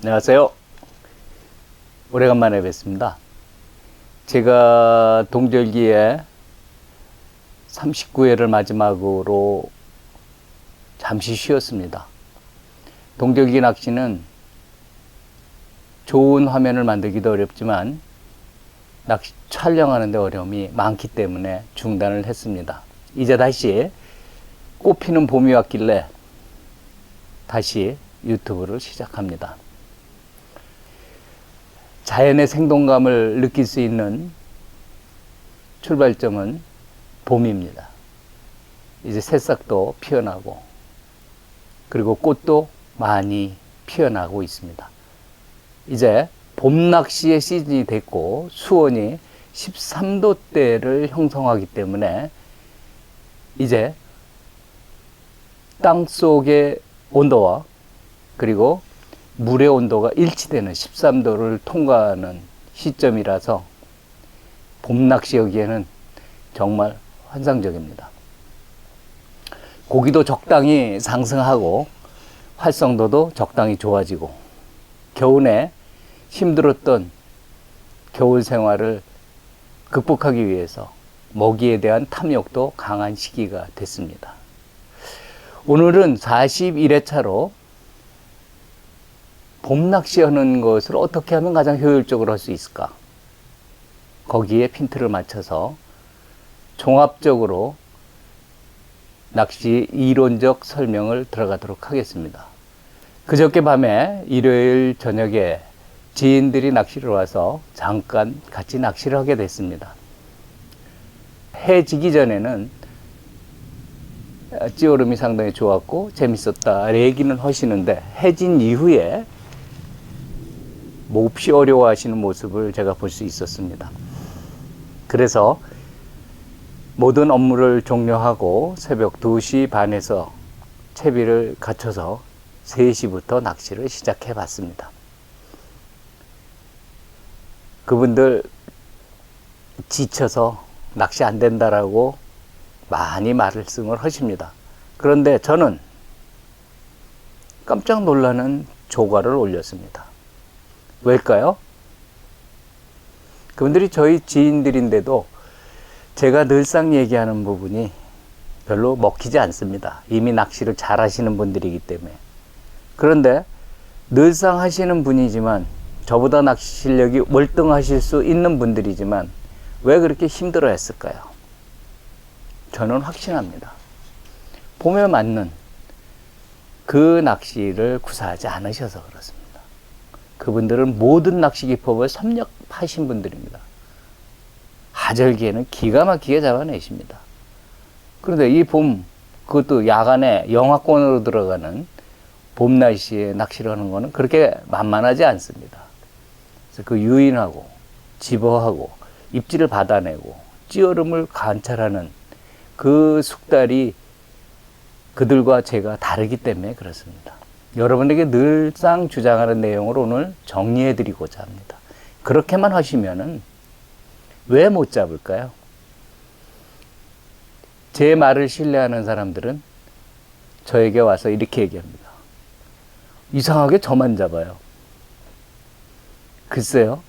안녕하세요. 오래간만에 뵙습니다. 제가 동절기에 39회를 마지막으로 잠시 쉬었습니다. 동절기 낚시는 좋은 화면을 만들기도 어렵지만 낚시 촬영하는 데 어려움이 많기 때문에 중단을 했습니다. 이제 다시 꽃피는 봄이 왔길래 다시 유튜브를 시작합니다. 자연의 생동감을 느낄 수 있는 출발점은 봄입니다. 이제 새싹도 피어나고 그리고 꽃도 많이 피어나고 있습니다. 이제 봄 낚시의 시즌이 됐고 수온이 13도대를 형성하기 때문에 이제 땅속의 온도와 그리고 물의 온도가 일치되는 13도를 통과하는 시점이라서 봄 낚시하기에는 정말 환상적입니다. 고기도 적당히 상승하고 활성도도 적당히 좋아지고 겨울에 힘들었던 겨울 생활을 극복하기 위해서 먹이에 대한 탐욕도 강한 시기가 됐습니다. 오늘은 41회차로 봄 낚시하는 것을 어떻게 하면 가장 효율적으로 할 수 있을까? 거기에 핀트를 맞춰서 종합적으로 낚시 이론적 설명을 들어가도록 하겠습니다. 그저께 밤에 일요일 저녁에 지인들이 낚시를 와서 잠깐 같이 낚시를 하게 됐습니다. 해 지기 전에는 찌오름이 상당히 좋았고 재밌었다 얘기는 하시는데 해진 이후에 몹시 어려워하시는 모습을 제가 볼 수 있었습니다. 그래서 모든 업무를 종료하고 새벽 2시 반에서 채비를 갖춰서 3시부터 낚시를 시작해 봤습니다. 그분들 지쳐서 낚시 안 된다라고 많이 말씀을 하십니다. 그런데 저는 깜짝 놀라는 조과를 올렸습니다. 왜일까요? 그분들이 저희 지인들인데도 제가 늘상 얘기하는 부분이 별로 먹히지 않습니다. 이미 낚시를 잘 하시는 분들이기 때문에. 그런데 늘상 하시는 분이지만 저보다 낚시 실력이 월등하실 수 있는 분들이지만 왜 그렇게 힘들어 했을까요? 저는 확신합니다. 봄에 맞는 그 낚시를 구사하지 않으셔서 그렇습니다. 그분들은 모든 낚시 기법을 섭렵하신 분들입니다. 하절기에는 기가 막히게 잡아내십니다. 그런데 이 봄, 그것도 야간에 영하권으로 들어가는 봄 날씨에 낚시를 하는 거는 그렇게 만만하지 않습니다. 그래서 그 유인하고 집어하고 입질을 받아내고 찌어름을 관찰하는 그 숙달이 그들과 제가 다르기 때문에 그렇습니다. 여러분에게 늘상 주장하는 내용을 오늘 정리해 드리고자 합니다. 그렇게만 하시면은 왜 못 잡을까요? 제 말을 신뢰하는 사람들은 저에게 와서 이렇게 얘기합니다. 이상하게 저만 잡아요. 글쎄요.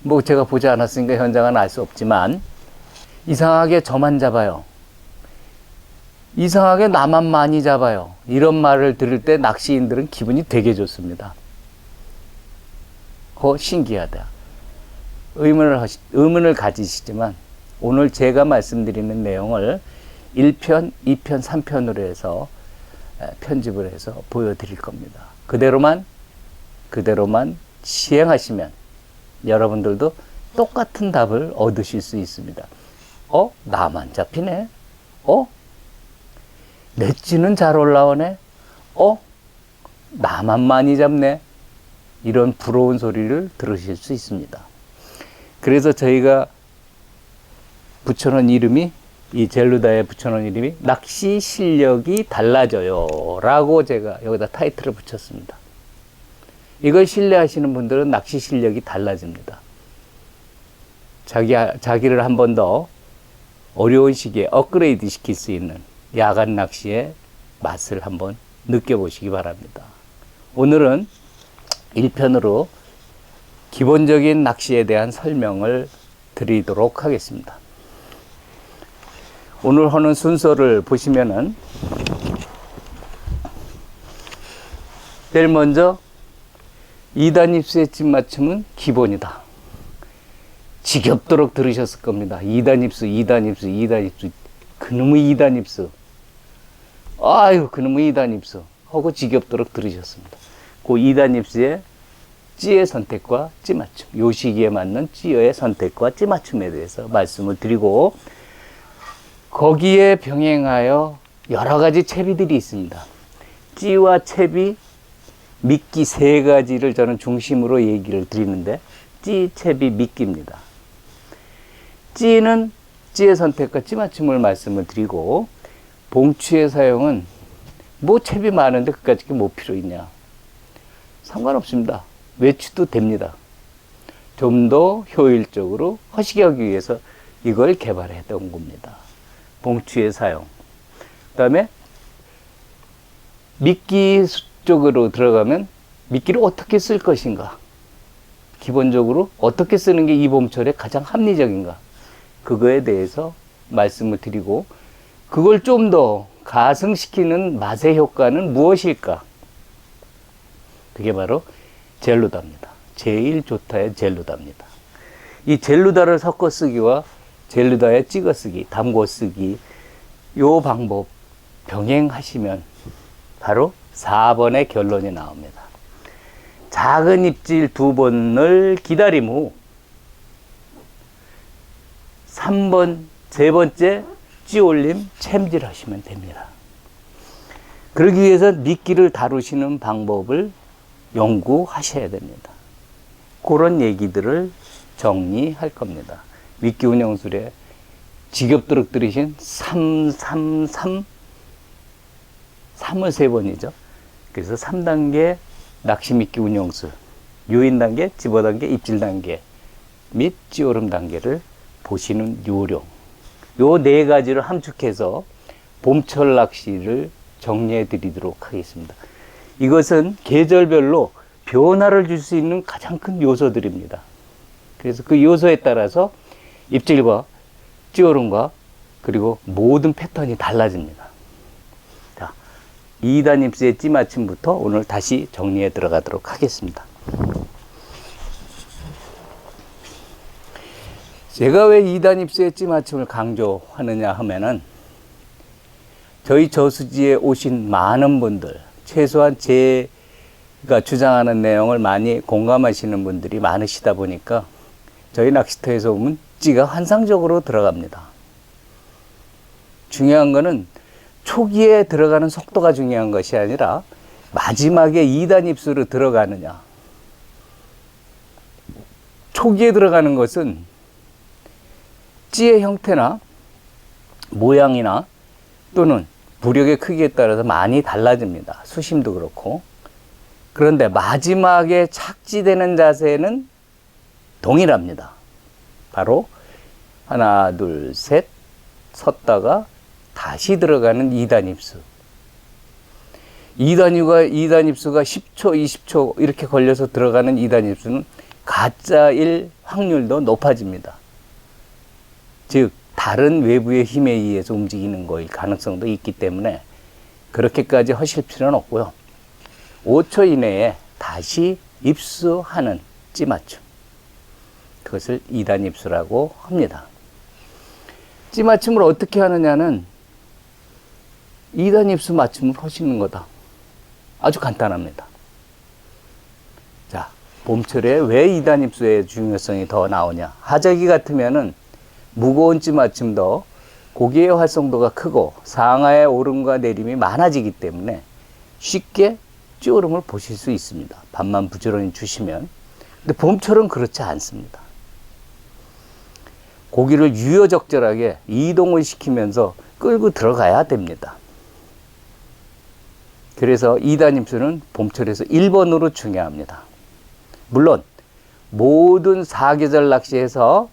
뭐 제가 보지 않았으니까 현장은 알 수 없지만 이상하게 저만 잡아요. 이상하게 나만 많이 잡아요. 이런 말을 들을 때 낚시인들은 기분이 되게 좋습니다. 신기하다. 의문을 가지시지만 오늘 제가 말씀드리는 내용을 1편, 2편, 3편으로 해서 편집을 해서 보여드릴 겁니다. 그대로만 시행하시면 여러분들도 똑같은 답을 얻으실 수 있습니다. 나만 잡히네? 내 찌는 잘 올라오네? 나만 많이 잡네? 이런 부러운 소리를 들으실 수 있습니다. 그래서 저희가 붙여놓은 이름이, 이 젤루다에 붙여놓은 이름이 낚시 실력이 달라져요 라고 제가 여기다 타이틀을 붙였습니다. 이걸 신뢰하시는 분들은 낚시 실력이 달라집니다. 자기를 한 번 더 어려운 시기에 업그레이드 시킬 수 있는 야간 낚시의 맛을 한번 느껴보시기 바랍니다. 오늘은 1편으로 기본적인 낚시에 대한 설명을 드리도록 하겠습니다. 오늘 하는 순서를 보시면은 제일 먼저 2단 입수의 찐맞춤은 기본이다. 지겹도록 들으셨을 겁니다. 2단 입수, 2단 입수, 2단 입수. 그놈의 2단 입수. 아유, 그놈의 2단 입수. 하고 지겹도록 들으셨습니다. 그 2단 입수의 찌의 선택과 찌맞춤. 요 시기에 맞는 찌의 선택과 찌맞춤에 대해서 말씀을 드리고, 거기에 병행하여 여러 가지 채비들이 있습니다. 찌와 채비, 미끼 세 가지를 저는 중심으로 얘기를 드리는데, 찌, 채비, 미끼입니다. 찌는 찌의 선택과 찌맞춤을 말씀을 드리고, 봉추의 사용은 뭐 채비 많은데 그까짓 게 뭐 필요 있냐? 상관없습니다. 외추도 됩니다. 좀 더 효율적으로 하시게 하기 위해서 이걸 개발했던 겁니다. 봉추의 사용. 그 다음에 미끼 쪽으로 들어가면 미끼를 어떻게 쓸 것인가? 기본적으로 어떻게 쓰는 게 이 봄철에 가장 합리적인가? 그거에 대해서 말씀을 드리고, 그걸 좀 더 가승시키는 맛의 효과는 무엇일까? 그게 바로 젤루다입니다. 제일 좋다의 젤루다입니다. 이 젤루다를 섞어 쓰기와 젤루다에 찍어 쓰기, 담궈 쓰기, 요 방법 병행하시면 바로 4번의 결론이 나옵니다. 작은 입질 2번을 기다림 후 3번, 세 번째 찌올림 챔질 하시면 됩니다. 그러기 위해서 미끼를 다루시는 방법을 연구하셔야 됩니다. 그런 얘기들을 정리할 겁니다. 미끼 운영술에 지겹도록 들으신 3을 3번이죠. 그래서 3단계 낚시 미끼 운영술, 유인 단계, 집어 단계, 입질 단계 및 찌오름 단계를 보시는 요령, 요 네 가지를 함축해서 봄철 낚시를 정리해 드리도록 하겠습니다. 이것은 계절별로 변화를 줄 수 있는 가장 큰 요소들입니다. 그래서 그 요소에 따라서 입질과 찌오름과 그리고 모든 패턴이 달라집니다. 자, 2단 입수의 찌맞춤부터 오늘 다시 정리해 들어가도록 하겠습니다. 제가 왜 2단 입수의 찌맞춤을 강조하느냐 하면은, 저희 저수지에 오신 많은 분들, 최소한 제가 주장하는 내용을 많이 공감하시는 분들이 많으시다 보니까 저희 낚시터에서 오면 찌가 환상적으로 들어갑니다. 중요한 거는 초기에 들어가는 속도가 중요한 것이 아니라 마지막에 2단 입수로 들어가느냐. 초기에 들어가는 것은 찌의 형태나 모양이나 또는 부력의 크기에 따라서 많이 달라집니다. 수심도 그렇고. 그런데 마지막에 착지되는 자세는 동일합니다. 바로 하나, 둘, 셋 섰다가 다시 들어가는 2단 입수. 2단 입수가 10초, 20초 이렇게 걸려서 들어가는 2단 입수는 가짜일 확률도 높아집니다. 즉 다른 외부의 힘에 의해서 움직이는 거일 가능성도 있기 때문에 그렇게까지 하실 필요는 없고요. 5초 이내에 다시 입수하는 찌맞춤, 그것을 2단 입수라고 합니다. 찌맞춤을 어떻게 하느냐는 2단 입수 맞춤을 하시는 거다. 아주 간단합니다. 자, 봄철에 왜 2단 입수의 중요성이 더 나오냐? 하저기 같으면은 무거운 찌맞춤도 고기의 활성도가 크고 상하의 오름과 내림이 많아지기 때문에 쉽게 찌오름을 보실 수 있습니다. 밥만 부지런히 주시면. 근데 봄철은 그렇지 않습니다. 고기를 유효적절하게 이동을 시키면서 끌고 들어가야 됩니다. 그래서 2단 입수는 봄철에서 1번으로 중요합니다. 물론 모든 사계절 낚시에서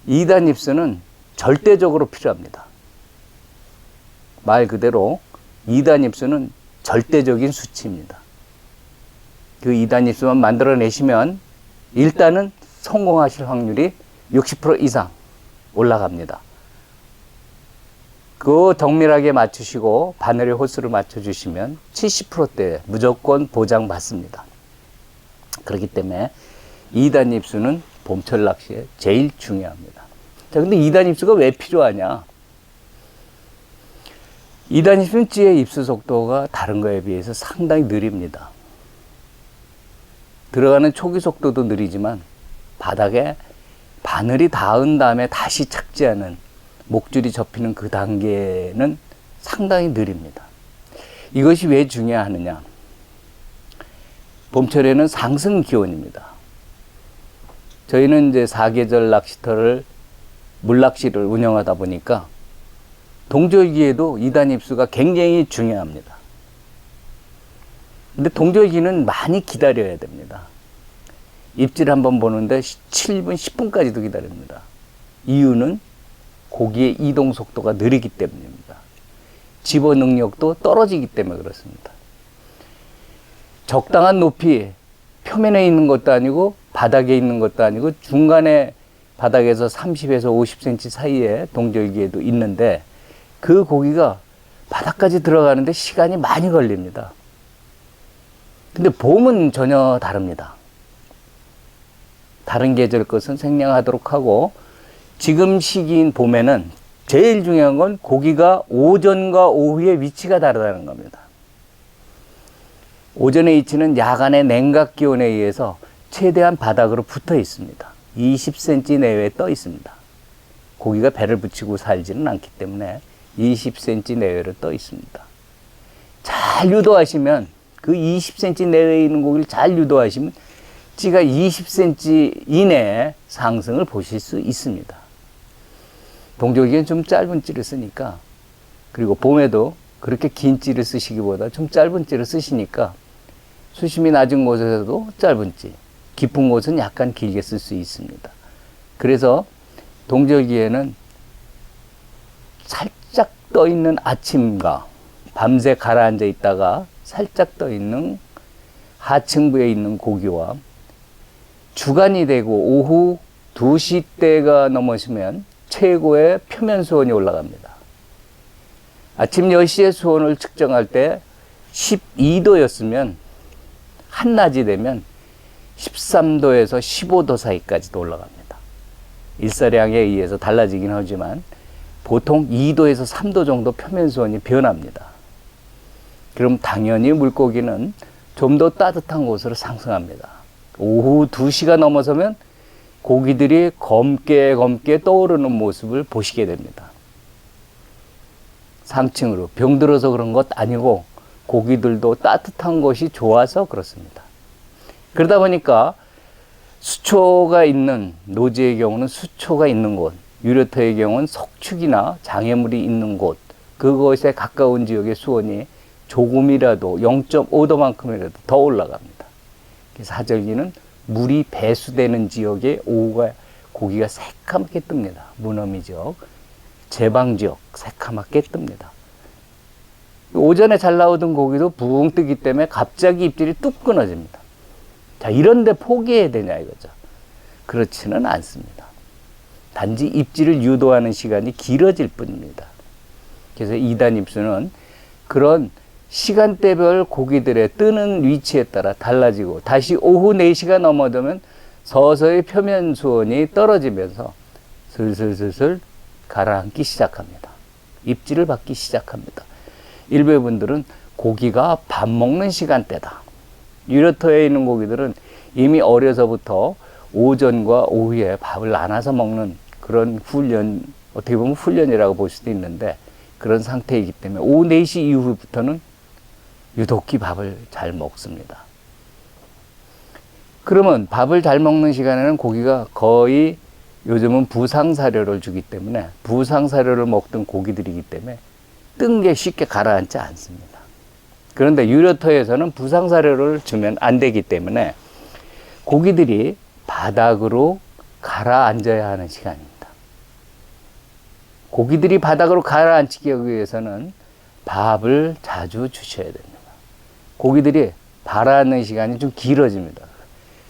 2단 입수는 절대적으로 필요합니다. 말 그대로 2단 입수는 절대적인 수치입니다. 그 2단 입수만 만들어내시면 일단은 성공하실 확률이 60% 이상 올라갑니다. 그거 정밀하게 맞추시고 바늘에 호스를 맞춰주시면 70%대 무조건 보장받습니다. 그렇기 때문에 2단 입수는 봄철 낚시에 제일 중요합니다. 자, 근데 2단 입수가 왜 필요하냐? 2단 입수는 찌의 입수 속도가 다른 거에 비해서 상당히 느립니다. 들어가는 초기 속도도 느리지만 바닥에 바늘이 닿은 다음에 다시 착지하는 목줄이 접히는 그 단계는 상당히 느립니다. 이것이 왜 중요하느냐? 봄철에는 상승 기온입니다. 저희는 이제 사계절 낚시터를 물낚시를 운영하다 보니까 동절기에도 2단 입수가 굉장히 중요합니다. 근데 동절기는 많이 기다려야 됩니다. 입질 한번 보는데 7분, 10분까지도 기다립니다. 이유는 고기의 이동 속도가 느리기 때문입니다. 집어 능력도 떨어지기 때문에 그렇습니다. 적당한 높이, 표면에 있는 것도 아니고 바닥에 있는 것도 아니고 중간에 바닥에서 30에서 50cm 사이에 동절기에도 있는데 그 고기가 바닥까지 들어가는데 시간이 많이 걸립니다. 근데 봄은 전혀 다릅니다. 다른 계절 것은 생략하도록 하고 지금 시기인 봄에는 제일 중요한 건 고기가 오전과 오후의 위치가 다르다는 겁니다. 오전의 위치는 야간의 냉각 기온에 의해서 최대한 바닥으로 붙어 있습니다. 20cm 내외에 떠 있습니다. 고기가 배를 붙이고 살지는 않기 때문에 20cm 내외로 떠 있습니다. 잘 유도하시면 그 20cm 내외에 있는 고기를 잘 유도하시면 찌가 20cm 이내에 상승을 보실 수 있습니다. 동절기엔 좀 짧은 찌를 쓰니까, 그리고 봄에도 그렇게 긴 찌를 쓰시기보다 좀 짧은 찌를 쓰시니까 수심이 낮은 곳에서도 짧은 찌, 깊은 곳은 약간 길게 쓸 수 있습니다. 그래서 동절기에는 살짝 떠 있는 아침과 밤새 가라앉아 있다가 살짝 떠 있는 하층부에 있는 고기와 주간이 되고 오후 2시 때가 넘어지면 최고의 표면 수온이 올라갑니다. 아침 10시에 수온을 측정할 때 12도였으면 한낮이 되면 13도에서 15도 사이까지도 올라갑니다. 일사량에 의해서 달라지긴 하지만 보통 2도에서 3도 정도 표면 수온이 변합니다. 그럼 당연히 물고기는 좀 더 따뜻한 곳으로 상승합니다. 오후 2시가 넘어서면 고기들이 검게 떠오르는 모습을 보시게 됩니다. 상층으로 병들어서 그런 것 아니고 고기들도 따뜻한 것이 좋아서 그렇습니다. 그러다 보니까 수초가 있는 노지의 경우는 수초가 있는 곳, 유료터의 경우는 석축이나 장애물이 있는 곳, 그것에 가까운 지역의 수온이 조금이라도 0.5도만큼이라도 더 올라갑니다. 그래서 하절기는 물이 배수되는 지역에 오후가 고기가 새카맣게 뜹니다. 무너미 지역, 제방 지역 새카맣게 뜹니다. 오전에 잘 나오던 고기도 붕 뜨기 때문에 갑자기 입질이 뚝 끊어집니다. 자, 이런데 포기해야 되냐 이거죠. 그렇지는 않습니다. 단지 입질을 유도하는 시간이 길어질 뿐입니다. 그래서 2단 입수는 그런 시간대별 고기들의 뜨는 위치에 따라 달라지고 다시 오후 4시가 넘어들면 서서히 표면 수온이 떨어지면서 슬슬 가라앉기 시작합니다. 입질을 받기 시작합니다. 일부 분들은 고기가 밥 먹는 시간대다. 유료터에 있는 고기들은 이미 어려서부터 오전과 오후에 밥을 나눠서 먹는 그런 훈련, 어떻게 보면 훈련이라고 볼 수도 있는데 그런 상태이기 때문에 오후 4시 이후부터는 유독히 밥을 잘 먹습니다. 그러면 밥을 잘 먹는 시간에는 고기가 거의 요즘은 부상사료를 주기 때문에 부상사료를 먹던 고기들이기 때문에 뜬 게 쉽게 가라앉지 않습니다. 그런데 유료터에서는 부상사료를 주면 안 되기 때문에 고기들이 바닥으로 가라앉아야 하는 시간입니다. 고기들이 바닥으로 가라앉기 위해서는 밥을 자주 주셔야 됩니다. 고기들이 바라는 시간이 좀 길어집니다.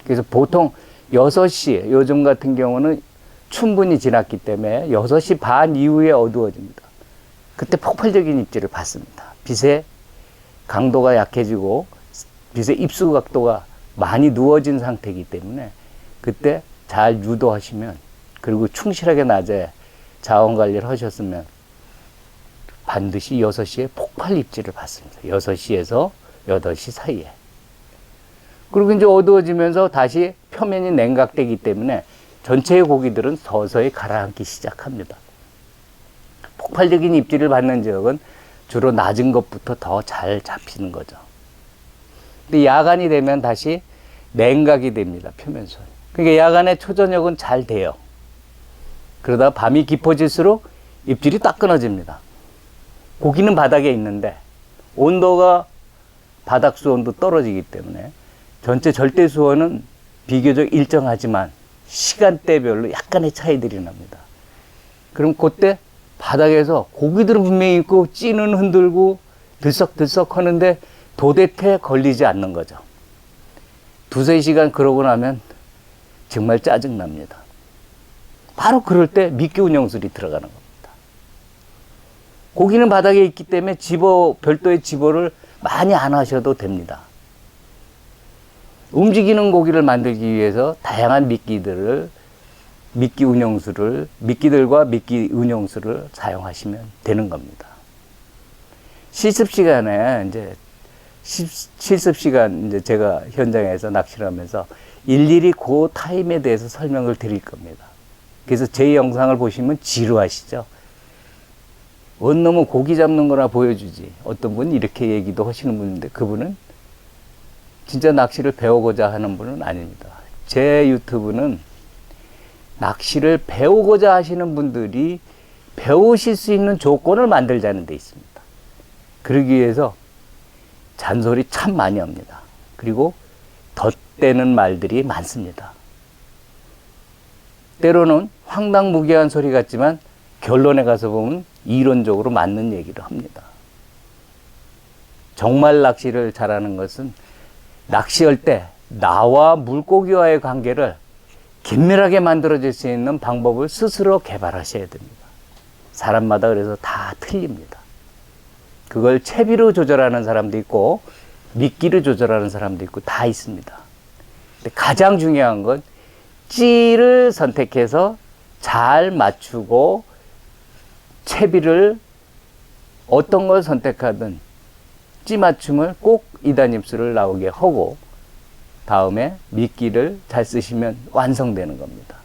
그래서 보통 6시, 요즘 같은 경우는 충분히 지났기 때문에 6시 반 이후에 어두워집니다. 그때 폭발적인 입지를 받습니다. 빛의 강도가 약해지고 빛의 입수 각도가 많이 누워진 상태이기 때문에 그때 잘 유도하시면, 그리고 충실하게 낮에 자원 관리를 하셨으면 반드시 6시에 폭발 입지를 받습니다. 6시에서 8시 사이에. 그리고 이제 어두워지면서 다시 표면이 냉각되기 때문에 전체의 고기들은 서서히 가라앉기 시작합니다. 폭발적인 입지를 받는 지역은 주로 낮은 것부터 더 잘 잡히는 거죠. 근데 야간이 되면 다시 냉각이 됩니다. 표면선. 그러니까 야간에 초저녁은 잘 돼요. 그러다 밤이 깊어질수록 입질이 딱 끊어집니다. 고기는 바닥에 있는데 온도가 바닥 수온도 떨어지기 때문에 전체 절대 수온은 비교적 일정하지만 시간대별로 약간의 차이들이 납니다. 그럼 그때 바닥에서 고기들은 분명히 있고 찌는 흔들고 들썩들썩 하는데 도대체 걸리지 않는 거죠. 2-3시간 그러고 나면 정말 짜증납니다. 바로 그럴 때 미끼 운영술이 들어가는 겁니다. 고기는 바닥에 있기 때문에 별도의 집어를 많이 안 하셔도 됩니다. 움직이는 고기를 만들기 위해서 다양한 미끼들과 미끼 운영술을 사용하시면 되는 겁니다. 실습 시간에 이제 제가 현장에서 낚시를 하면서 일일이 그 타임에 대해서 설명을 드릴 겁니다. 그래서 제 영상을 보시면 지루하시죠? 원 놈은 고기 잡는 거나 보여주지. 어떤 분은 이렇게 얘기도 하시는 분인데 그분은 진짜 낚시를 배우고자 하는 분은 아닙니다. 제 유튜브는 낚시를 배우고자 하시는 분들이 배우실 수 있는 조건을 만들자는 데 있습니다. 그러기 위해서 잔소리 참 많이 합니다. 그리고 덧대는 말들이 많습니다. 때로는 황당무계한 소리 같지만 결론에 가서 보면 이론적으로 맞는 얘기를 합니다. 정말 낚시를 잘하는 것은 낚시할 때 나와 물고기와의 관계를 긴밀하게 만들어줄 수 있는 방법을 스스로 개발하셔야 됩니다. 사람마다 그래서 다 틀립니다. 그걸 채비로 조절하는 사람도 있고 미끼로 조절하는 사람도 있고 다 있습니다. 근데 가장 중요한 건 찌를 선택해서 잘 맞추고 채비를 어떤 걸 선택하든 찌 맞춤을 꼭 2단 입수를 나오게 하고 다음에 미끼를 잘 쓰시면 완성되는 겁니다.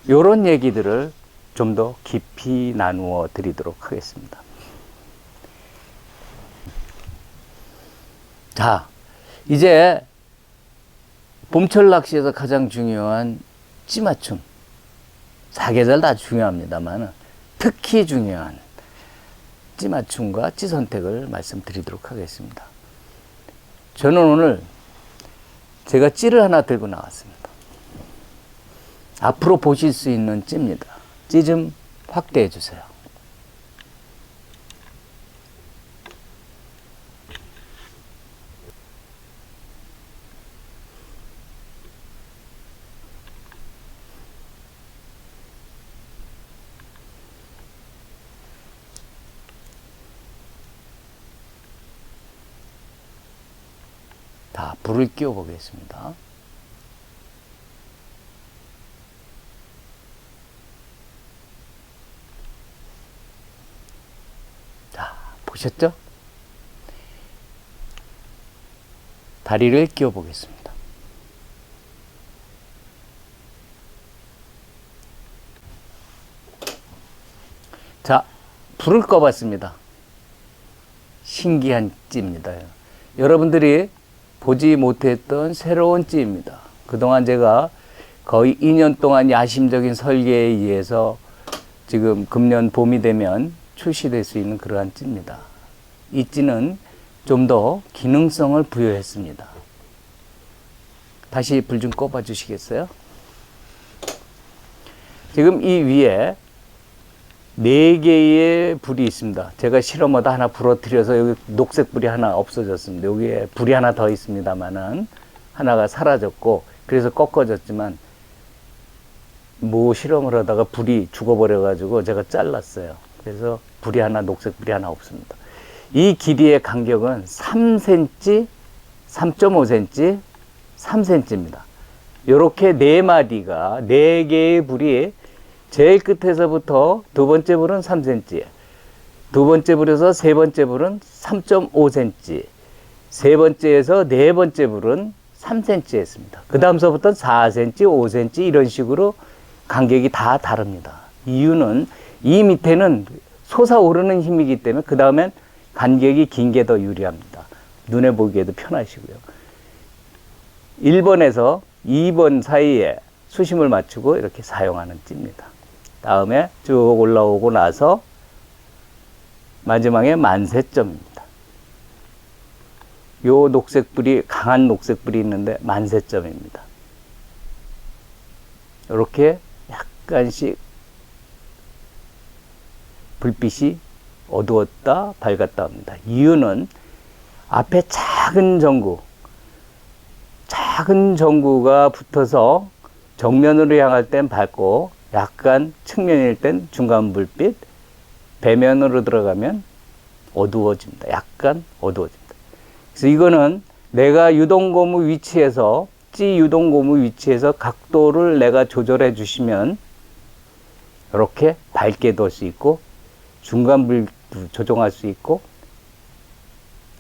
이런 얘기들을 좀 더 깊이 나누어 드리도록 하겠습니다. 자, 이제 봄철 낚시에서 가장 중요한 찌 맞춤. 사계절 다 중요합니다만 특히 중요한 찌 맞춤과 찌 선택을 말씀드리도록 하겠습니다. 저는 오늘 제가 찌를 하나 들고 나왔습니다. 앞으로 보실 수 있는 찌입니다. 찌 좀 확대해 주세요. 자, 불을 끼워 보겠습니다. 자, 보셨죠? 다리를 끼워 보겠습니다. 자, 불을 꺼봤습니다. 신기한 찌입니다. 여러분들이 보지 못했던 새로운 찌입니다. 그동안 제가 거의 2년 동안 야심적인 설계에 의해서 지금 금년 봄이 되면 출시될 수 있는 그러한 찌입니다. 이 찌는 좀 더 기능성을 부여했습니다. 다시 불 좀 꺼봐 주시겠어요? 지금 이 위에 4개의 불이 있습니다. 제가 실험하다 하나 부러뜨려서 여기 녹색 불이 하나 없어졌습니다. 여기에 불이 하나 더 있습니다만은 하나가 사라졌고, 그래서 꺾어졌지만 뭐 실험을 하다가 불이 죽어버려 가지고 제가 잘랐어요. 그래서 불이 하나, 녹색 불이 하나 없습니다. 이 길이의 간격은 3cm, 3.5cm, 3cm입니다. 이렇게 4마디가 4개의 불이 제일 끝에서부터 두 번째 불은 3cm, 두 번째 불에서 세 번째 불은 3.5cm, 세 번째에서 네 번째 불은 3cm 했습니다. 그 다음서부터는 4cm, 5cm 이런 식으로 간격이 다 다릅니다. 이유는 이 밑에는 솟아오르는 힘이기 때문에 그 다음엔 간격이 긴 게 더 유리합니다. 눈에 보기에도 편하시고요. 1번에서 2번 사이에 수심을 맞추고 이렇게 사용하는 찌입니다. 다음에 쭉 올라오고 나서 마지막에 만세점입니다. 요 녹색불이, 강한 녹색불이 있는데 만세점입니다. 이렇게 약간씩 불빛이 어두웠다 밝았다 합니다. 이유는 앞에 작은 전구가 붙어서 정면으로 향할 땐 밝고 약간 측면일 땐 중간 불빛, 배면으로 들어가면 어두워집니다. 약간 어두워집니다. 그래서 이거는 내가 유동고무 위치에서, 찌 유동고무 위치에서 각도를 내가 조절해 주시면 이렇게 밝게 둘 수 있고 중간 불도 조정할 수 있고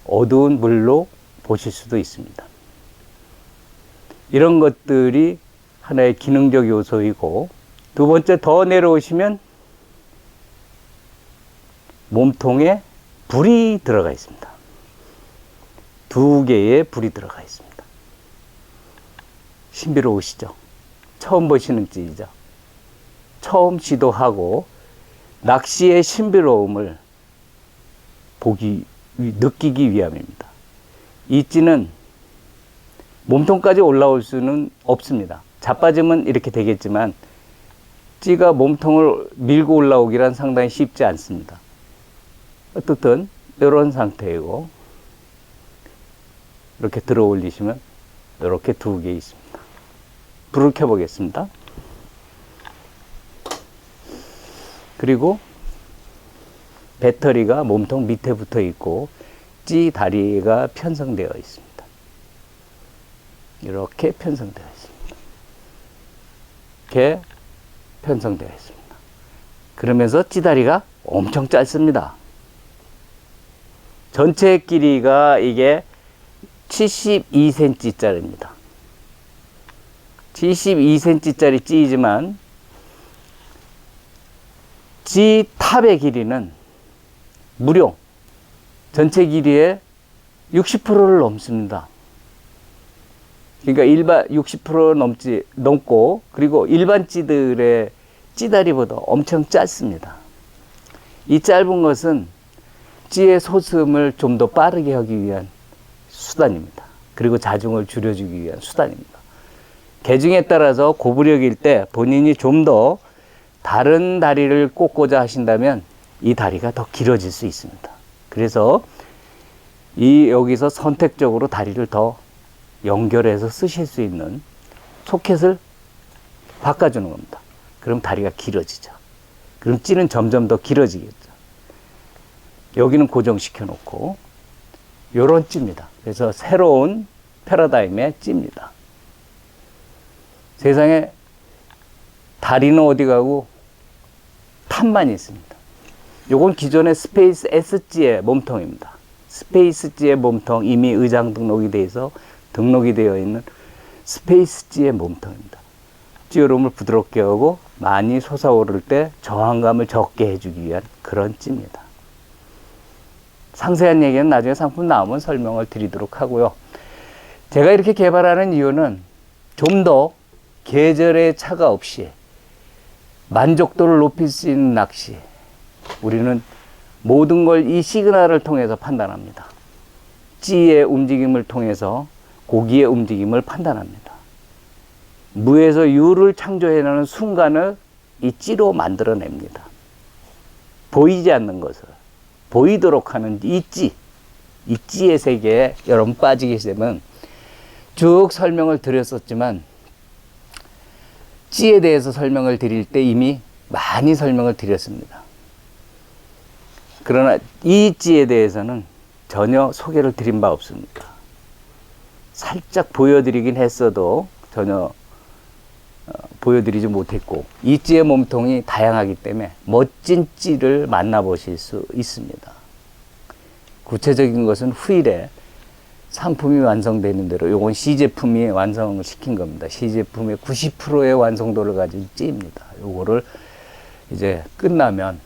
어두운 물로 보실 수도 있습니다. 이런 것들이 하나의 기능적 요소이고, 두 번째 더 내려오시면 몸통에 불이 들어가 있습니다. 2개의 불이 들어가 있습니다. 신비로우시죠? 처음 보시는 찌이죠? 처음 시도하고 낚시의 신비로움을 느끼기 위함입니다. 이 찌는 몸통까지 올라올 수는 없습니다. 자빠지면 이렇게 되겠지만 찌가 몸통을 밀고 올라오기란 상당히 쉽지 않습니다. 어떻든 이런 상태이고, 이렇게 들어 올리시면 이렇게 2개 있습니다. 불을 켜 보겠습니다. 그리고 배터리가 몸통 밑에 붙어 있고 찌 다리가 편성되어 있습니다. 이렇게 편성되어 있습니다. 이렇게 편성되어 있습니다. 그러면서 찌다리가 엄청 짧습니다. 전체 길이가 이게 72cm 짜리입니다. 72cm 짜리 찌이지만 찌 탑의 길이는 무려 전체 길이의 60%를 넘습니다. 그러니까 일반 60% 넘고, 그리고 일반 찌들의 찌다리보다 엄청 짧습니다. 이 짧은 것은 찌의 솟음을 좀 더 빠르게 하기 위한 수단입니다. 그리고 자중을 줄여주기 위한 수단입니다. 개중에 따라서 고부력일 때 본인이 좀 더 다른 다리를 꽂고자 하신다면 이 다리가 더 길어질 수 있습니다. 그래서 여기서 선택적으로 다리를 더 연결해서 쓰실 수 있는 소켓을 바꿔주는 겁니다. 그럼 다리가 길어지죠. 그럼 찌는 점점 더 길어지겠죠. 여기는 고정시켜 놓고 요런 찌입니다. 그래서 새로운 패러다임의 찌입니다. 세상에 다리는 어디 가고 탑만 있습니다. 요건 기존의 스페이스 S찌의 몸통입니다. 스페이스 G의 몸통, 이미 의장 등록이 돼서 등록이 되어 있는 스페이스 G의 몸통입니다. 찌으름을 부드럽게 하고 많이 솟아오를 때 저항감을 적게 해주기 위한 그런 찌입니다. 상세한 얘기는 나중에 상품 나오면 설명을 드리도록 하고요. 제가 이렇게 개발하는 이유는 좀 더 계절의 차가 없이 만족도를 높일 수 있는 낚시, 우리는 모든 걸 이 시그널을 통해서 판단합니다. 찌의 움직임을 통해서 고기의 움직임을 판단합니다. 무에서 유를 창조해내는 순간을 이 찌로 만들어냅니다. 보이지 않는 것을 보이도록 하는 이 찌의 세계에 여러분 빠지게 되면 쭉 설명을 드렸었지만 찌에 대해서 설명을 드릴 때 이미 많이 설명을 드렸습니다. 그러나 이 찌에 대해서는 전혀 소개를 드린 바 없습니다. 살짝 보여드리긴 했어도 전혀 보여드리지 못했고, 이 찌의 몸통이 다양하기 때문에 멋진 찌를 만나보실 수 있습니다. 구체적인 것은 후일에 상품이 완성되는 대로, 요건 C제품이 완성을 시킨 겁니다. C제품의 90%의 완성도를 가진 찌입니다. 요거를 이제 끝나면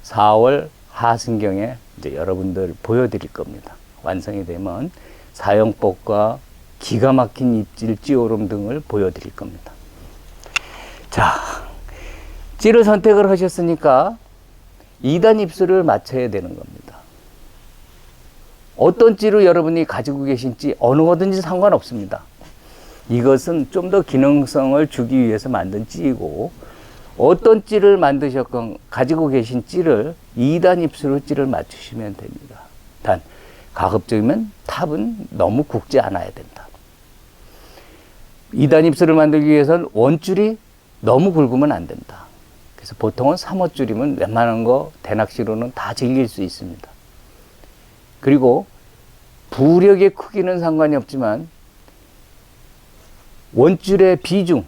4월 하순경에 이제 여러분들 보여드릴 겁니다. 완성이 되면 사용법과 기가 막힌 입질, 찌오름 등을 보여드릴 겁니다. 자, 찌를 선택을 하셨으니까 2단 입술을 맞춰야 되는 겁니다. 어떤 찌를 여러분이 가지고 계신 찌 어느 거든지 상관없습니다. 이것은 좀 더 기능성을 주기 위해서 만든 찌이고, 어떤 찌를 만드셨건 가지고 계신 찌를 2단 입술로 찌를 맞추시면 됩니다. 단 가급적이면 탑은 너무 굵지 않아야 된다. 2단 입술을 만들기 위해서는 원줄이 너무 굵으면 안 된다. 그래서 보통은 3호줄이면 웬만한 거 대낚시로는 다 즐길 수 있습니다. 그리고 부력의 크기는 상관이 없지만 원줄의 비중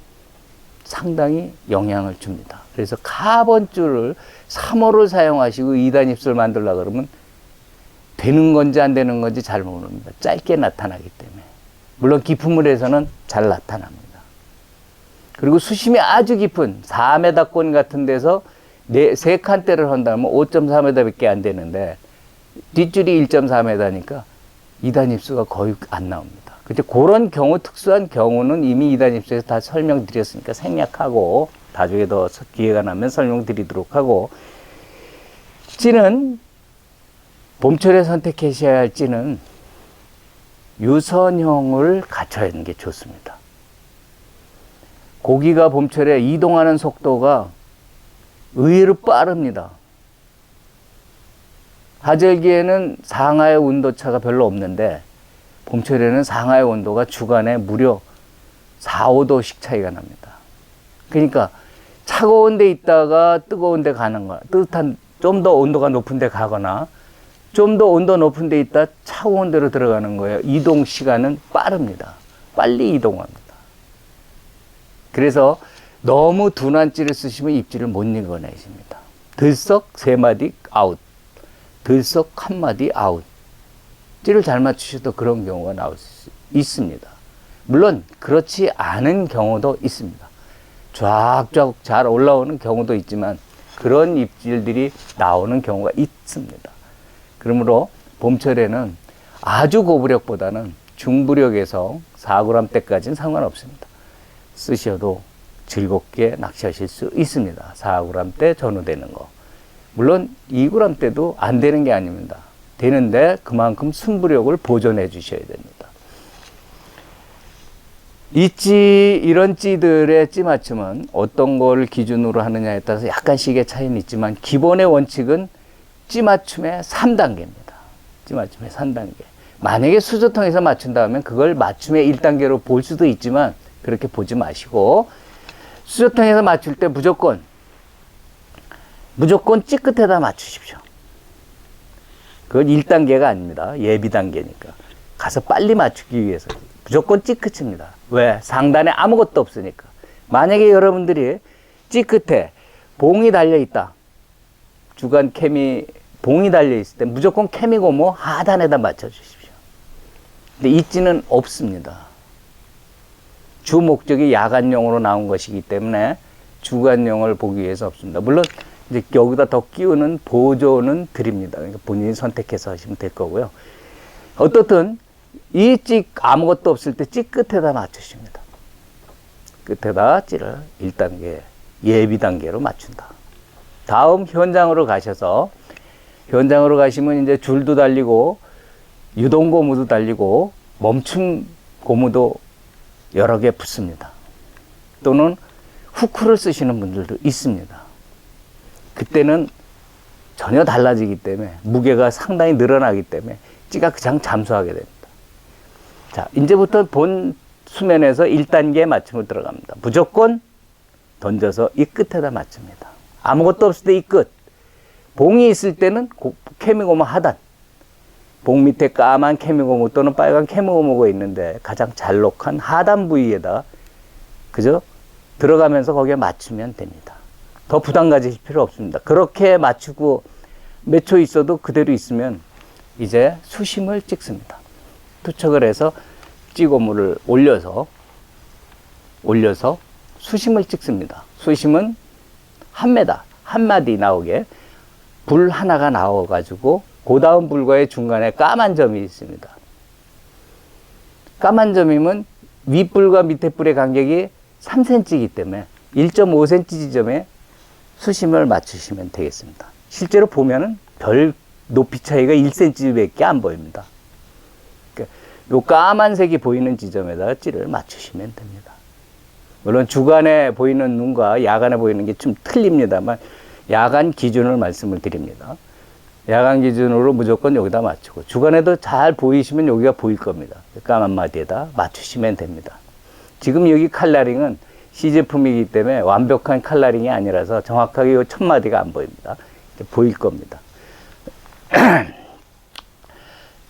상당히 영향을 줍니다. 그래서 카본줄을 3호를 사용하시고 2단 입술 만들려고 그러면 되는 건지 안 되는 건지 잘 모릅니다. 짧게 나타나기 때문에. 물론 깊은 물에서는 잘 나타납니다. 그리고 수심이 아주 깊은 4m권 같은 데서 3칸대를 한다면 5.4m밖에 안 되는데 뒷줄이 1.4m니까 2단 입수가 거의 안 나옵니다. 근데 그런 경우, 특수한 경우는 이미 2단 입수에서 다 설명드렸으니까 생략하고 나중에 더 기회가 나면 설명드리도록 하고, 찌는 봄철에 선택하셔야 할 찌는 유선형을 갖춰야 하는 게 좋습니다. 고기가 봄철에 이동하는 속도가 의외로 빠릅니다. 하절기에는 상하의 온도차가 별로 없는데 봄철에는 상하의 온도가 주간에 무려 4, 5도씩 차이가 납니다. 그러니까 차가운 데 있다가 뜨거운 데 가는 거야. 좀 더 온도가 높은 데 가거나 좀 더 온도 높은 데 있다 차가운 데로 들어가는 거예요. 이동 시간은 빠릅니다. 빨리 이동합니다. 그래서 너무 둔한 찌를 쓰시면 입질을 못 읽어내십니다. 들썩 3마디 아웃, 들썩 1마디 아웃. 찌를 잘 맞추셔도 그런 경우가 나올 수 있습니다. 물론 그렇지 않은 경우도 있습니다. 쫙쫙 잘 올라오는 경우도 있지만 그런 입질들이 나오는 경우가 있습니다. 그러므로 봄철에는 아주 고부력보다는 중부력에서 4g대까지는 상관없습니다. 쓰셔도 즐겁게 낚시하실 수 있습니다. 4g대 전후되는 거. 물론 2g대도 안 되는 게 아닙니다. 되는데 그만큼 순부력을 보존해 주셔야 됩니다. 이런 찌들의 찌 맞춤은 어떤 걸 기준으로 하느냐에 따라서 약간씩의 차이는 있지만 기본의 원칙은 찌 맞춤의 3단계입니다. 찌 맞춤의 3단계. 만약에 수저통에서 맞춘다 하면 그걸 맞춤의 1단계로 볼 수도 있지만 그렇게 보지 마시고, 수저통에서 맞출 때 무조건 찌 끝에다 맞추십시오. 그건 1단계가 아닙니다. 예비 단계니까. 가서 빨리 맞추기 위해서 무조건 찌 끝입니다. 왜? 상단에 아무것도 없으니까. 만약에 여러분들이 찌 끝에 봉이 달려있다. 주간 케미 봉이 달려있을 때 무조건 케미 고무 하단에다 맞춰주십시오. 근데 이 찌는 없습니다. 주 목적이 야간용으로 나온 것이기 때문에 주간용을 보기 위해서 없습니다. 물론 이제 여기다 더 끼우는 보조는 드립니다. 그러니까 본인이 선택해서 하시면 될 거고요. 어떻든 이 찌 아무것도 없을 때 찌 끝에다 맞추십니다. 끝에다 찌를 1단계 예비 단계로 맞춘다. 다음 현장으로 가셔서, 현장으로 가시면 이제 줄도 달리고 유동 고무도 달리고 멈춤 고무도 여러 개 붙습니다. 또는 후크를 쓰시는 분들도 있습니다. 그때는 전혀 달라지기 때문에 무게가 상당히 늘어나기 때문에 찌가 그냥 잠수하게 됩니다. 자, 이제부터 본 수면에서 1단계 맞춤을 들어갑니다. 무조건 던져서 이 끝에다 맞춥니다. 아무것도 없을 때 이 끝. 봉이 있을 때는 케미고무 하단. 봉 밑에 까만 케미고무 또는 빨간 케미고무가 있는데 가장 잘록한 하단 부위에다 그죠? 들어가면서 거기에 맞추면 됩니다. 더 부담 가지실 필요 없습니다. 그렇게 맞추고 몇 초 있어도 그대로 있으면 이제 수심을 찍습니다. 투척을 해서 찌고무를 올려서 수심을 찍습니다. 수심은 1m, 한 마디 나오게 불 하나가 나와가지고 그 다음 불과의 중간에 까만 점이 있습니다. 까만 점이면 윗불과 밑에 불의 간격이 3cm이기 때문에 1.5cm 지점에 수심을 맞추시면 되겠습니다. 실제로 보면은 별 높이 차이가 1cm밖에 안 보입니다. 요 까만색이 보이는 지점에다가 찌를 맞추시면 됩니다. 물론 주간에 보이는 눈과 야간에 보이는 게 좀 틀립니다만 야간 기준을 말씀을 드립니다. 야간 기준으로 무조건 여기다 맞추고 주간에도 잘 보이시면 여기가 보일 겁니다. 까만 마디에다 맞추시면 됩니다. 지금 여기 칼라링은 C제품이기 때문에 완벽한 칼라링이 아니라서 정확하게 이 첫 마디가 안 보입니다. 보일 겁니다.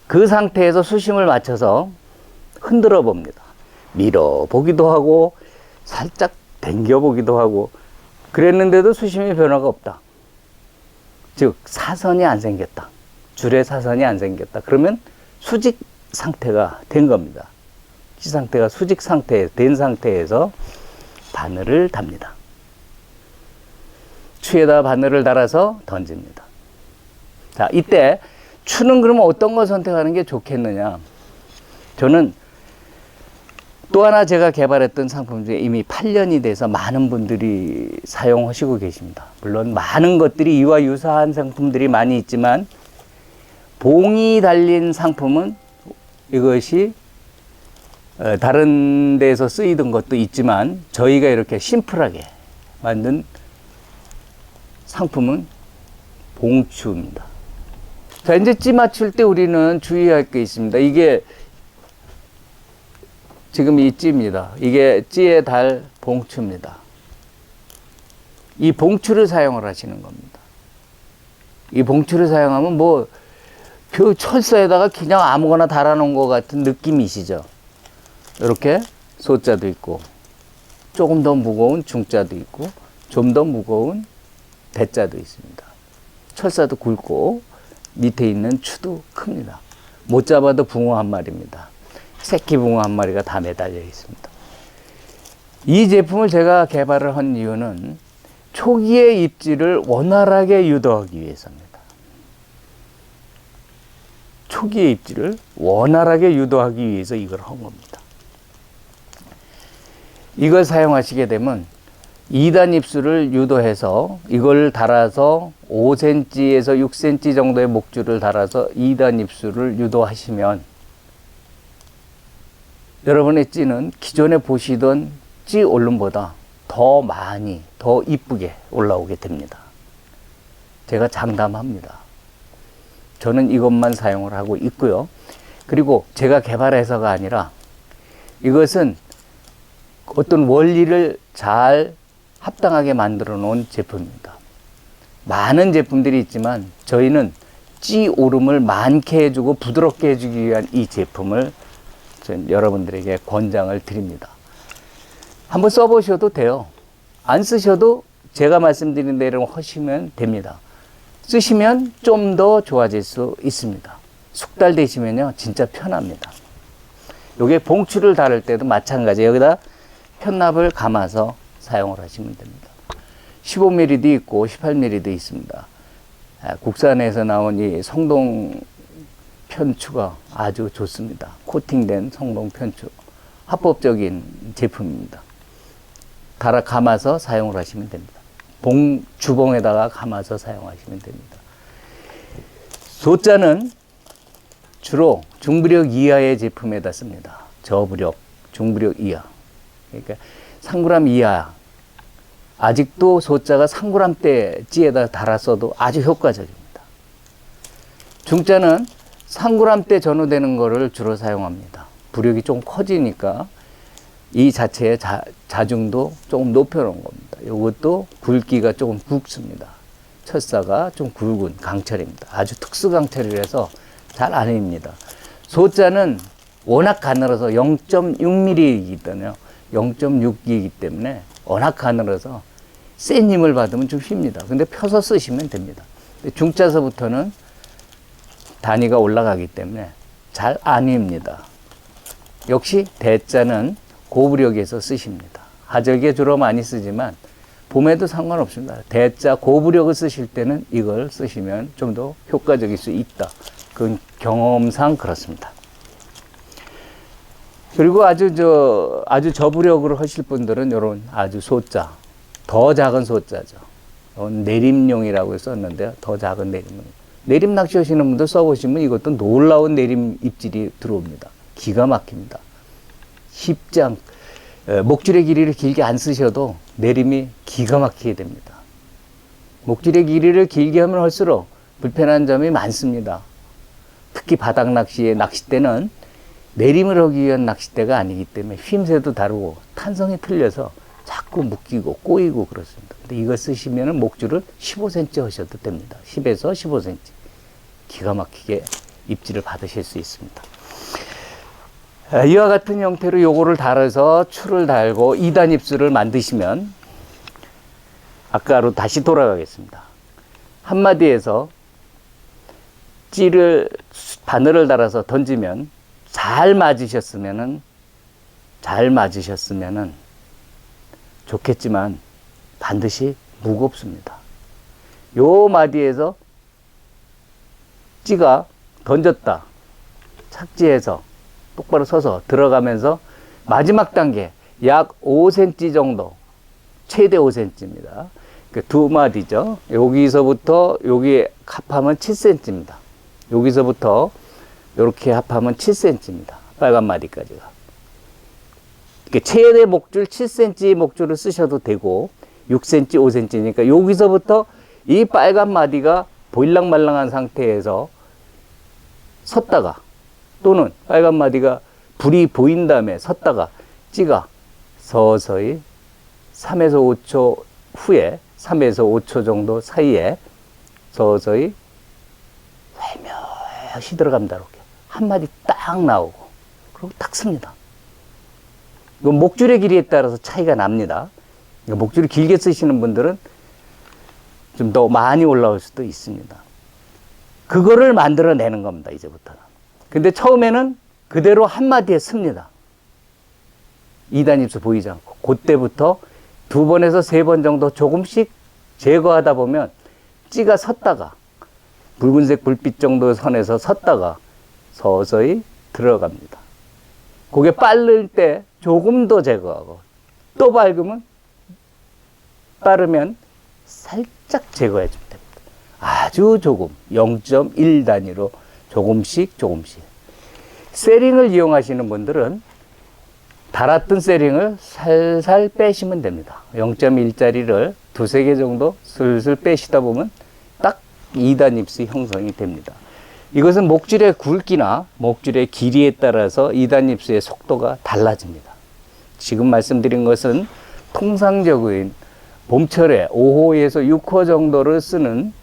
그 상태에서 수심을 맞춰서 흔들어 봅니다. 밀어 보기도 하고 살짝 당겨 보기도 하고 그랬는데도 수심의 변화가 없다. 즉 사선이 안 생겼다. 줄에 사선이 안 생겼다. 그러면 수직 상태가 된 겁니다. 찌 상태가 수직 상태 된 상태에서 바늘을 답니다. 추에다 바늘을 달아서 던집니다. 자, 이때 추는 그러면 어떤 걸 선택하는 게 좋겠느냐? 저는 또 하나 제가 개발했던 상품 중에 이미 8년이 돼서 많은 분들이 사용하시고 계십니다. 물론 많은 것들이 이와 유사한 상품들이 많이 있지만 봉이 달린 상품은 이것이 다른 데서 쓰이던 것도 있지만 저희가 이렇게 심플하게 만든 상품은 봉추입니다. 자, 이제 찌 맞출 때 우리는 주의할 게 있습니다. 이게 지금 이 찌입니다. 이게 찌에 달 봉추입니다. 이 봉추를 사용을 하시는 겁니다. 이 봉추를 사용하면 뭐 철사에다가 그냥 아무거나 달아놓은 것 같은 느낌이시죠? 이렇게 소자도 있고 조금 더 무거운 중자도 있고 좀 더 무거운 대자도 있습니다. 철사도 굵고 밑에 있는 추도 큽니다. 못 잡아도 붕어 한 마리입니다. 새끼 붕어 한 마리가 다 매달려 있습니다. 이 제품을 제가 개발을 한 이유는 초기의 입질을 원활하게 유도하기 위해서입니다. 초기의 입질을 원활하게 유도하기 위해서 이걸 한 겁니다. 이걸 사용하시게 되면 2단 입술을 유도해서 이걸 달아서 5cm에서 6cm 정도의 목줄을 달아서 2단 입술을 유도하시면 여러분의 찌는 기존에 보시던 찌 올름보다 더 많이, 더 이쁘게 올라오게 됩니다. 제가 장담합니다. 저는 이것만 사용을 하고 있고요. 그리고 제가 개발해서가 아니라 이것은 어떤 원리를 잘 합당하게 만들어 놓은 제품입니다. 많은 제품들이 있지만 저희는 찌 오름을 많게 해주고 부드럽게 해주기 위한 이 제품을 여러분들에게 권장을 드립니다. 한번 써보셔도 돼요. 안 쓰셔도 제가 말씀드린 대로 하시면 됩니다. 쓰시면 좀 더 좋아질 수 있습니다. 숙달되시면요 진짜 편합니다. 요게 봉추를 달을 때도 마찬가지 여기다 편납을 감아서 사용을 하시면 됩니다. 15mm도 있고 18mm도 있습니다. 국산에서 나온 이 성동 편추가 아주 좋습니다. 코팅된 성동 편추 합법적인 제품입니다. 달아 감아서 사용을 하시면 됩니다. 주봉에다가 감아서 사용하시면 됩니다. 소자는 주로 중부력 이하의 제품에다 씁니다. 저부력, 중부력 이하. 그러니까 3g 이하. 아직도 소자가 3g대 찌에다 달았어도 아주 효과적입니다. 중자는 상구람 때 전후되는 거를 주로 사용합니다. 부력이 좀 커지니까 이 자체의 자중도 조금 높여놓은 겁니다. 이것도 굵기가 조금 굵습니다. 철사가 좀 굵은 강철입니다. 아주 특수 강철이라서 잘 안 입니다. 소자는 워낙 가늘어서 0.6mm이기 때문에 0.6이기 때문에 워낙 가늘어서 센 힘을 받으면 좀 휩니다. 근데 펴서 쓰시면 됩니다. 중자서부터는 단위가 올라가기 때문에 잘 안 휩니다. 역시 대자는 고부력에서 쓰십니다. 하절기에 주로 많이 쓰지만 봄에도 상관없습니다. 대자 고부력을 쓰실 때는 이걸 쓰시면 좀 더 효과적일 수 있다. 그건 경험상 그렇습니다. 그리고 아주 저부력으로 하실 분들은 이런 아주 소자, 더 작은 소자죠. 내림용이라고 썼는데요. 더 작은 내림용. 내림 낚시 하시는 분들 써보시면 이것도 놀라운 내림 입질이 들어옵니다. 기가 막힙니다. 쉽지 않, 목줄의 길이를 길게 안 쓰셔도 내림이 기가 막히게 됩니다. 목줄의 길이를 길게 하면 할수록 불편한 점이 많습니다. 특히 바닥 낚시의 낚싯대는 내림을 하기 위한 낚싯대가 아니기 때문에 휘임새도 다르고 탄성이 틀려서 자꾸 묶이고 꼬이고 그렇습니다. 근데 이거 쓰시면 목줄을 15cm 하셔도 됩니다. 10에서 15cm. 기가 막히게 입질을 받으실 수 있습니다. 이와 같은 형태로 요거를 달아서 추를 달고 2단 입술을 만드시면 아까로 다시 돌아가겠습니다. 한마디에서 바늘을 달아서 던지면 잘 맞으셨으면은 좋겠지만 반드시 무겁습니다. 요 마디에서 찌가 던졌다. 착지해서 똑바로 서서 들어가면서 마지막 단계 약 5cm 정도, 최대 5cm입니다. 그 두 마디죠. 여기서부터 여기 합하면 7cm입니다. 여기서부터 이렇게 합하면 7cm입니다. 빨간 마디까지가. 최대 목줄 7cm 목줄을 쓰셔도 되고 6cm, 5cm니까 여기서부터 이 빨간 마디가 보일랑말랑한 상태에서 섰다가 또는 빨간 마디가 불이 보인 다음에 섰다가 찌가 서서히 3에서 5초 후에 3에서 5초 정도 사이에 서서히 살며시 들어갑니다. 이렇게 한 마디 딱 나오고 그리고 딱 씁니다. 이건 목줄의 길이에 따라서 차이가 납니다. 그러니까 목줄을 길게 쓰시는 분들은 좀 더 많이 올라올 수도 있습니다. 그거를 만들어내는 겁니다. 이제부터는. 근데 처음에는 그대로 한마디에 씁니다. 2단 입수 보이지 않고. 그때부터 2번에서 3번 정도 조금씩 제거하다 보면 찌가 섰다가 붉은색 불빛 정도 선에서 섰다가 서서히 들어갑니다. 그게 빠를 때 조금 더 제거하고 또 빠르면 살짝 제거해 주면 됩니다. 아주 조금 0.1 단위로 조금씩 세링을 이용하시는 분들은 달았던 세링을 살살 빼시면 됩니다. 0.1짜리를 2-3개 정도 슬슬 빼시다 보면 딱 2단 입수 형성이 됩니다. 이것은 목줄의 굵기나 목줄의 길이에 따라서 2단 입수의 속도가 달라집니다. 지금 말씀드린 것은 통상적인 봄철에 5호에서 6호 정도를 쓰는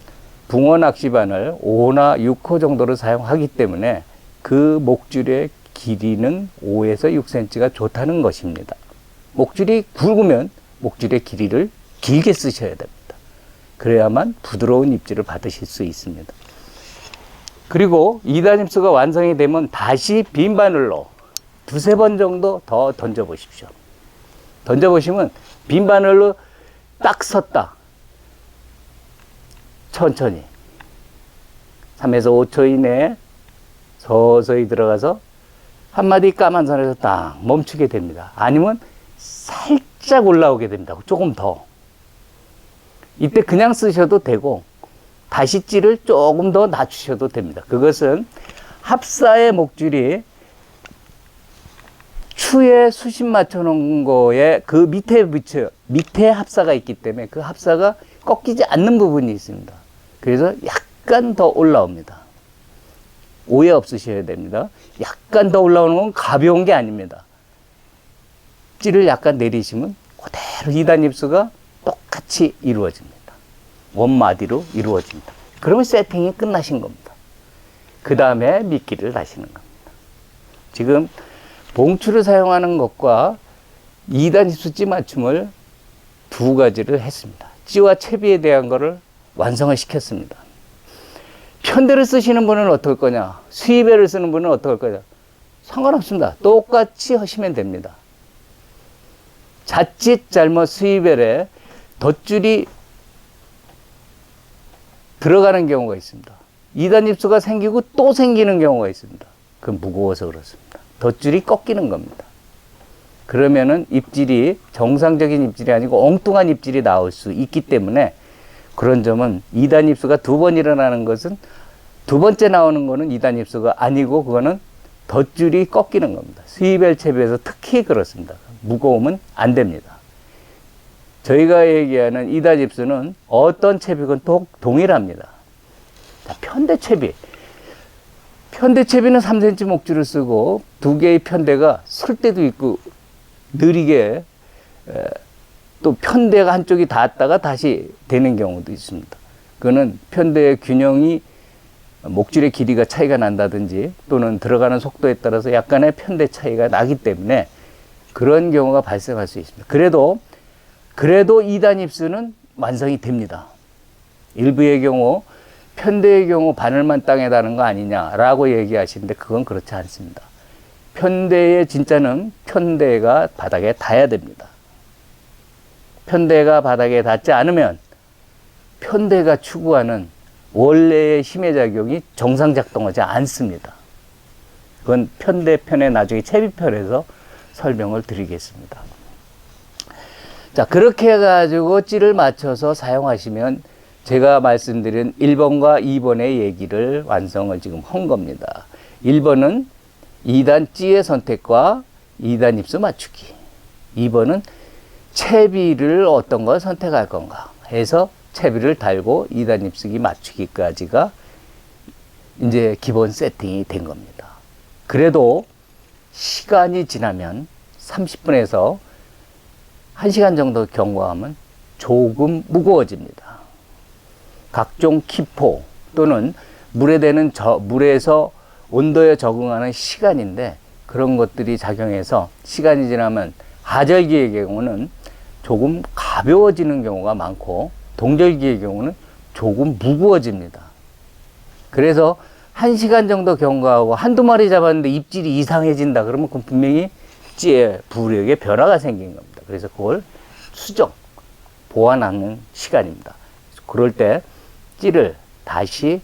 붕어 낚시반을 5호나 6호 정도를 사용하기 때문에 그 목줄의 길이는 5에서 6cm가 좋다는 것입니다. 목줄이 굵으면 목줄의 길이를 길게 쓰셔야 됩니다. 그래야만 부드러운 입질을 받으실 수 있습니다. 그리고 2단 입수가 완성이 되면 다시 빈 바늘로 2-3번 정도 더 던져보십시오. 던져보시면 빈 바늘로 딱 섰다. 천천히 3에서 5초 이내에 서서히 들어가서 한 마디 까만 선에서 딱 멈추게 됩니다. 아니면 살짝 올라오게 됩니다. 조금 더. 이때 그냥 쓰셔도 되고 다시 찌를 조금 더 낮추셔도 됩니다. 그것은 합사의 목줄이 추에 수심 맞춰 놓은 거에 그 밑에 합사가 있기 때문에 그 합사가 꺾이지 않는 부분이 있습니다. 그래서 약간 더 올라옵니다. 오해 없으셔야 됩니다. 약간 더 올라오는 건 가벼운 게 아닙니다. 찌를 약간 내리시면 그대로 2단 입수가 똑같이 이루어집니다. 원마디로 이루어집니다. 그러면 세팅이 끝나신 겁니다. 그 다음에 미끼를 다시는 겁니다. 지금 봉추를 사용하는 것과 2단 입수 찌 맞춤을 두 가지를 했습니다. 찌와 채비에 대한 거를 완성을 시켰습니다. 편대를 쓰시는 분은 어떨 거냐? 수입배를 쓰는 분은 어떨 거냐? 상관없습니다. 똑같이 하시면 됩니다. 자칫 잘못 수입벨에 덧줄이 들어가는 경우가 있습니다. 2단 입수가 생기고 또 생기는 경우가 있습니다. 그건 무거워서 그렇습니다. 덧줄이 꺾이는 겁니다. 그러면은 입질이 정상적인 입질이 아니고 엉뚱한 입질이 나올 수 있기 때문에 그런 점은 2단 입수가 두 번 일어나는 것은 두 번째 나오는 거는 2단 입수가 아니고 그거는 덧줄이 꺾이는 겁니다. 수입벨 채비에서 특히 그렇습니다. 무거우면 안 됩니다. 저희가 얘기하는 2단 입수는 어떤 채비건 동일합니다. 자, 편대 채비. 편대 채비는 3cm 목줄을 쓰고 두 개의 편대가 설 때도 있고 느리게 또 편대가 한쪽이 닿았다가 다시 되는 경우도 있습니다. 그거는 편대의 균형이 목줄의 길이가 차이가 난다든지 또는 들어가는 속도에 따라서 약간의 편대 차이가 나기 때문에 그런 경우가 발생할 수 있습니다. 그래도 2단 입수는 완성이 됩니다. 일부의 경우 편대의 경우 바늘만 땅에 닿는 거 아니냐라고 얘기하시는데 그건 그렇지 않습니다. 편대의 진짜는 편대가 바닥에 닿아야 됩니다. 편대가 바닥에 닿지 않으면 편대가 추구하는 원래의 힘의 작용이 정상 작동하지 않습니다. 그건 편대편에 나중에 채비편에서 설명을 드리겠습니다. 자, 그렇게 해가지고 찌를 맞춰서 사용하시면 제가 말씀드린 1번과 2번의 얘기를 완성을 지금 한 겁니다. 1번은 2단 찌의 선택과 2단 입수 맞추기. 2번은 채비를 어떤 걸 선택할 건가 해서 채비를 달고 2단 입수기 맞추기까지가 이제 기본 세팅이 된 겁니다. 그래도 시간이 지나면 30분에서 1시간 정도 경과하면 조금 무거워집니다. 각종 기포 또는 물에서 온도에 적응하는 시간인데 그런 것들이 작용해서 시간이 지나면 하절기의 경우는 조금 가벼워지는 경우가 많고 동절기의 경우는 조금 무거워집니다. 그래서 1시간 정도 경과하고 한두 마리 잡았는데 입질이 이상해진다 그러면 그건 분명히 찌의 부력에 변화가 생긴 겁니다. 그래서 그걸 수정, 보완하는 시간입니다. 그럴 때 찌를 다시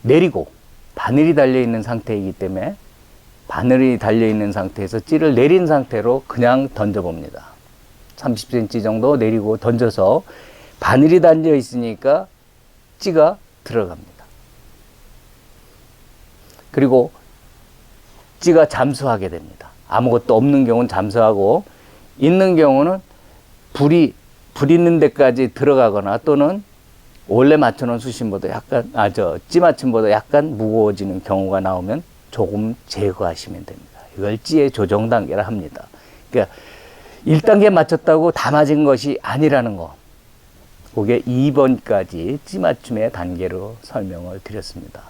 내리고 바늘이 달려있는 상태이기 때문에 바늘이 달려있는 상태에서 찌를 내린 상태로 그냥 던져봅니다. 30cm 정도 내리고 던져서 바늘이 달려 있으니까 찌가 들어갑니다. 그리고 찌가 잠수하게 됩니다. 아무것도 없는 경우는 잠수하고 있는 경우는 불 있는 데까지 들어가거나 또는 원래 맞춰놓은 수심보다 약간 찌 맞춤보다 약간 무거워지는 경우가 나오면 조금 제거하시면 됩니다. 이걸 찌의 조정 단계라 합니다. 그러니까 1단계 맞췄다고 다 맞은 것이 아니라는 거. 그게 2번까지 찌 맞춤의 단계로 설명을 드렸습니다.